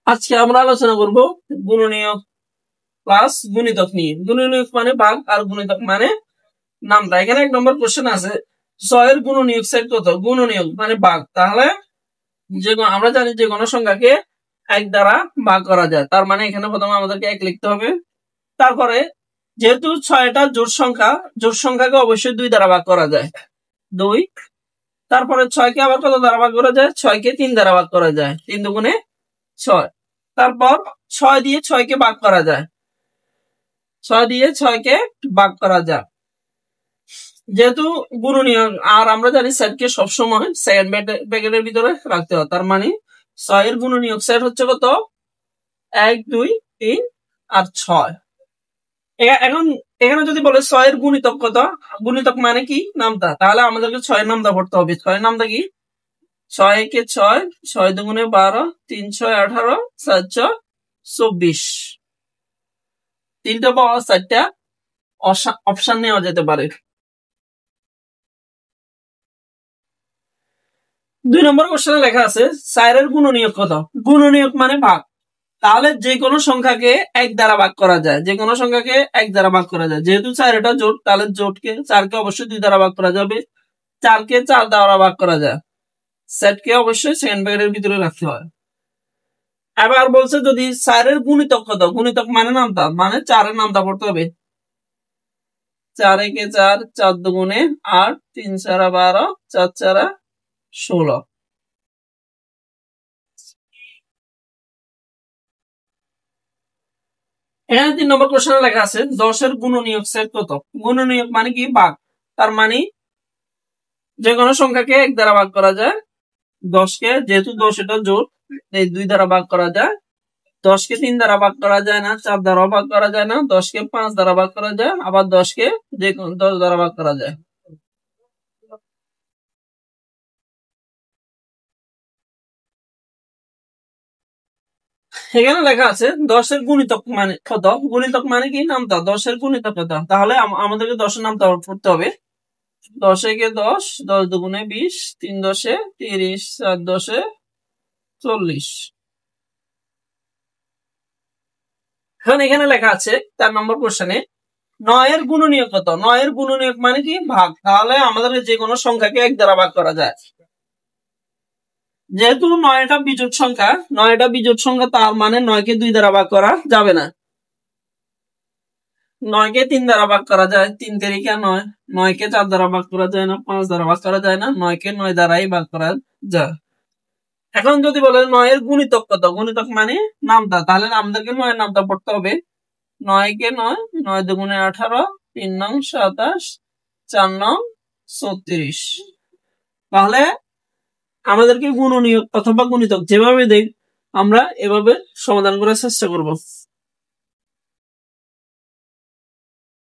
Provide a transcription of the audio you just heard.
আজকে আমরা আলোচনা করব গুণনীয়ক প্লাস গুণিতক নিয়ে। গুণনীয়ক মানে ভাগ আর গুণিতক মানে নামতা। এখানে 1 নম্বর কোশ্চেন আছে 6 এর গুণনীয়ক সেট কত? গুণনীয়ক মানে ভাগ। তাহলে যে আমরা জানি যে কোনো সংখ্যাকে 1 দ্বারা ভাগ করা যায়, তার মানে এখানে প্রথমে আমাদেরকে 1 লিখতে হবে। তারপরে যেহেতু 6টা জোড় সংখ্যাকে অবশ্যই 2 দ্বারা ভাগ করা যায়, 2। তারপরে 6 কে আবার কত দ্বারা ভাগ করা যায়? 6 কে 3 দ্বারা ভাগ করা যায়, 3 দুগুণে 6। তারপর 6 দিয়ে 6 কে ভাগ করা যায়, 6 দিয়ে 6 কে ভাগ করা যায়। যেহেতু গুণনীয়ক আর আমরা জানি সেটকে সবসময় সেকেন্ড ব্র্যাকেটের ভিতরে রাখতে হয়, তার মানে 6 এর গুণনীয়ক সেট হচ্ছে কত? 1 2 3 আর 6। এখন এখানে যদি বলে 6 এর গুণিতক কত? গুণিতক মানে কি? নামতা। তাহলে আমাদেরকে 6 এর নামতা পড়তে হবে। 6 এর নামতা কি? 6 একে 6, 6 দুগুণে 12, 3 6 18, 4 6 24। 3টা পাওয়া 4টা অপশন নেওয়া যেতে পারে। 2 নম্বর কোশ্চেনে লেখা আছে 4 এর গুণনীয়ক কত? গুণনীয়ক মানে ভাগ। তাহলে যে কোনো সংখ্যাকে 1 দ্বারা ভাগ করা যায়, যে কোনো সংখ্যাকে 1 দ্বারা ভাগ করা যায়। যেহেতু 4টা জোট, তাহলে জোটকে 4 কে অবশ্যই 2 দ্বারা ভাগ করা যাবে। 4 কে 4 দ্বারা ভাগ করা যায়। সেটকে অবশ্যই সেকেন্ড ব্র্যাকেটের ভিতরে রাখতে হয়। এবার বলছে যদি 4 এর গুণিতক কত? গুণিতক মানে নামতা, মানে 4 এর নামতা পড়তে হবে। 4 একে 4, 4 দুগুণে 8, 3 4 12, 4 4 16। এখানে 3 নম্বর কোশ্চেনে লেখা আছে 10 এর গুণনীয়ক সেট কত? গুণনীয়ক মানে কি? ভাগ। তার মানে যে কোনো সংখ্যাকে 1 দ্বারা ভাগ করা যায়। 10 কে, যেহেতু 10 এটা জোড়, এই 2 দ্বারা ভাগ করা যায়। 10 কে 3 দ্বারা ভাগ করা যায় না, 4 দ্বারাও ভাগ করা যায় না। 10 কে 5 দ্বারা ভাগ করা যায়, আবার 10 কে যে 10 দ্বারা ভাগ করা যায়। এখানে লেখা আছে 10 এর গুণিতক মানে কত? গুণিতক মানে কি? নামতা। 10 এর গুণিতক কত? তাহলে আমাদেরকে 10 এর নামতা পড়তে হবে। 10 একে 10, 10 দুগুণে 20, 3 10 30, 4 10 40। এখন এখানে লেখা আছে 4 নম্বর কোশ্চেনে 9 এর গুণনীয়ক কত? 9 এর গুণনীয়ক মানে কি? ভাগ। তাহলে আমাদেরকে যে কোনো সংখ্যাকে 1 দ্বারা ভাগ করা যায়। যেহেতু 9টা বিজোড় সংখ্যা, 9টা বিজোড় সংখ্যা, তার মানে 9 কে 2 দ্বারা ভাগ করা যাবে না। 9 কে 3 দ্বারা ভাগ করা যায়, 3 3 9। 9 কে 4 দ্বারা ভাগ করা যায় না, 5 দ্বারা ভাগ করা যায় না। 9 কে 9 দ্বারাই ভাগ করা যায়। এখন যদি বলে 9 এর গুণিতক কত? গুণিতক মানে নামতা। তাহলে আমাদেরকে 9 এর নামতা পড়তে হবে। 9 কে 9, 9 দুগুণে 18, 3 নং 27, 4 নং 36। তাহলে আমাদেরকে গুণনীয়ক অথবা গুণিতক যেভাবে দেখ আমরা এভাবে সমাধান করার চেষ্টা করব।